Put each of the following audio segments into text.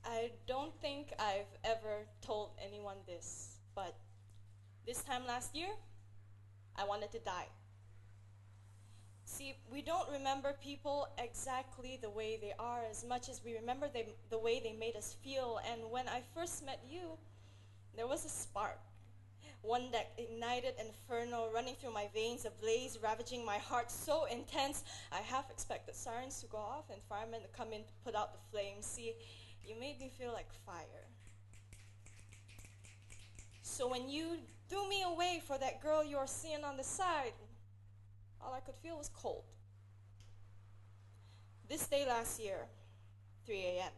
I don't think I've ever told anyone this, but this time last year, I wanted to die. See, we don't remember people exactly the way they are as much as we remember the way they made us feel. And when I first met you, there was a spark, one that ignited inferno running through my veins, a blaze ravaging my heart so intense I half expected sirens to go off and firemen to come in to put out the flames. See, you made me feel like fire. So when you threw me away for that girl you were seeing on the side, all I could feel was cold. This day last year, 3 a.m.,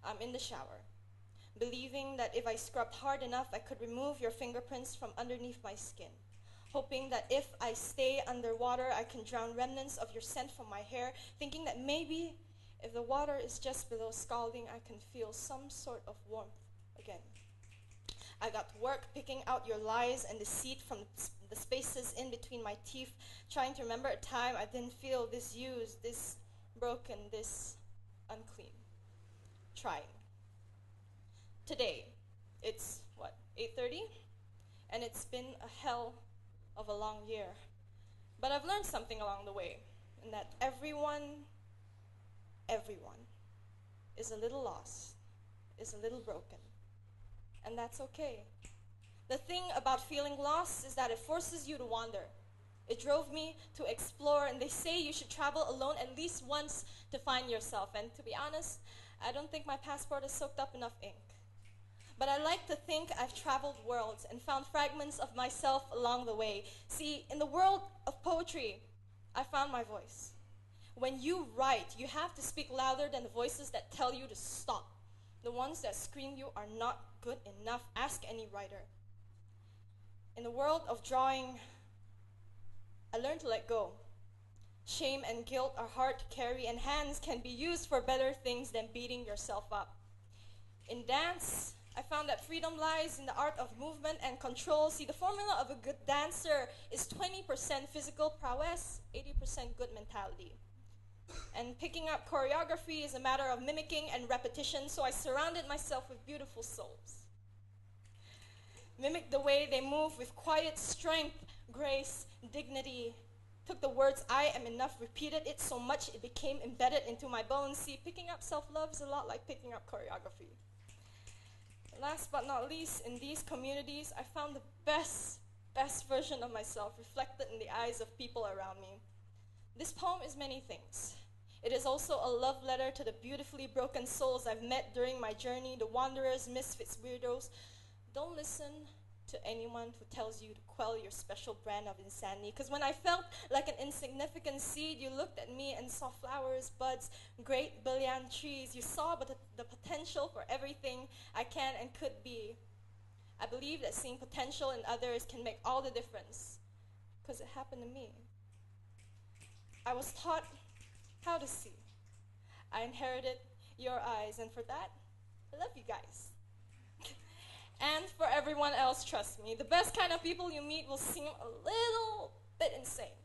I'm in the shower, believing that if I scrubbed hard enough, I could remove your fingerprints from underneath my skin, hoping that if I stay underwater, I can drown remnants of your scent from my hair, thinking that maybe if the water is just below scalding, I can feel some sort of warmth again. I got to work picking out your lies and deceit from the spaces in between my teeth, trying to remember a time I didn't feel this used, this broken, this unclean. Trying. Today, it's, 8:30? And it's been a hell of a long year. But I've learned something along the way, and that everyone is a little lost, is a little broken. And that's okay. The thing about feeling lost is that it forces you to wander. It drove me to explore, and they say you should travel alone at least once to find yourself. And to be honest, I don't think my passport has soaked up enough ink. But I like to think I've traveled worlds and found fragments of myself along the way. See, in the world of poetry, I found my voice. When you write, you have to speak louder than the voices that tell you to stop. The ones that scream you are not good enough. Ask any writer. In the world of drawing, I learned to let go. Shame and guilt are hard to carry, and hands can be used for better things than beating yourself up. In dance, I found that freedom lies in the art of movement and control. See, the formula of a good dancer is 20% physical prowess, 80% good mentality. And picking up choreography is a matter of mimicking and repetition, so I surrounded myself with beautiful souls. Mimic the way they move with quiet strength, grace, dignity. Took the words, I am enough, repeated it so much it became embedded into my bones. See, picking up self-love is a lot like picking up choreography. Last but not least, in these communities, I found the best version of myself reflected in the eyes of people around me. This poem is many things. It is also a love letter to the beautifully broken souls I've met during my journey, the wanderers, misfits, weirdos. Don't listen to anyone who tells you to quell your special brand of insanity, because when I felt like an insignificant seed, you looked at me and saw flowers, buds, great billion trees. You saw the potential for everything I can and could be. I believe that seeing potential in others can make all the difference, because it happened to me. I was taught how to see. I inherited your eyes, and for that, I love you guys. And for everyone else, trust me, the best kind of people you meet will seem a little bit insane.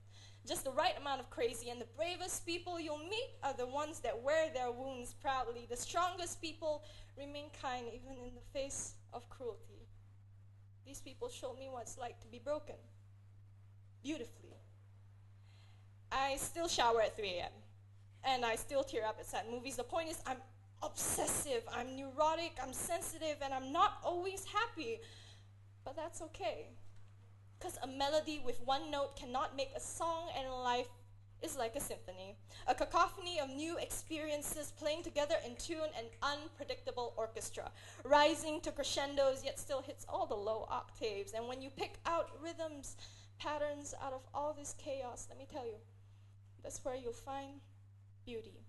Just the right amount of crazy, and the bravest people you'll meet are the ones that wear their wounds proudly. The strongest people remain kind even in the face of cruelty. These people showed me what it's like to be broken, beautifully. I still shower at 3 a.m. and I still tear up at sad movies. The point is, I'm obsessive, I'm neurotic, I'm sensitive, and I'm not always happy. But that's okay, because a melody with one note cannot make a song, and life is like a symphony, a cacophony of new experiences playing together in tune, an unpredictable orchestra, rising to crescendos yet still hits all the low octaves. And when you pick out rhythms, patterns out of all this chaos, let me tell you, that's where you'll find beauty.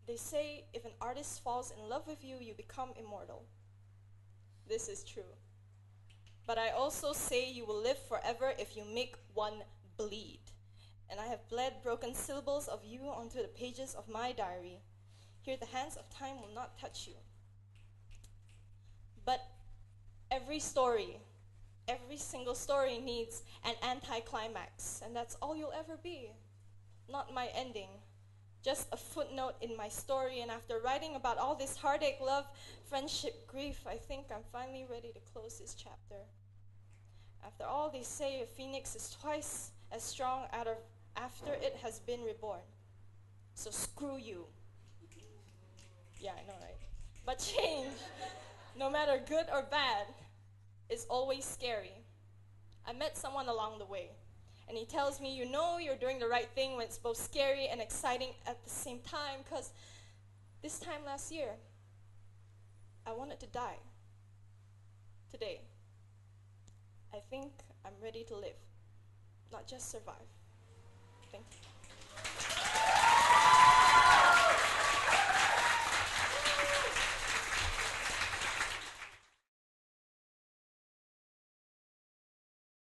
They say if an artist falls in love with you, you become immortal. This is true. But I also say you will live forever if you make one bleed. And I have bled broken syllables of you onto the pages of my diary. Here the hands of time will not touch you. But every single story needs an anticlimax, and that's all you'll ever be. Not my ending, just a footnote in my story. And after writing about all this heartache, love, friendship, grief, I think I'm finally ready to close this chapter. After all, they say a phoenix is twice as strong after it has been reborn. So screw you. Yeah, I know, right? But change, no matter good or bad, is always scary. I met someone along the way, and he tells me, you know you're doing the right thing when it's both scary and exciting at the same time, because this time last year, I wanted to die. Today, I think I'm ready to live, not just survive. Thank you.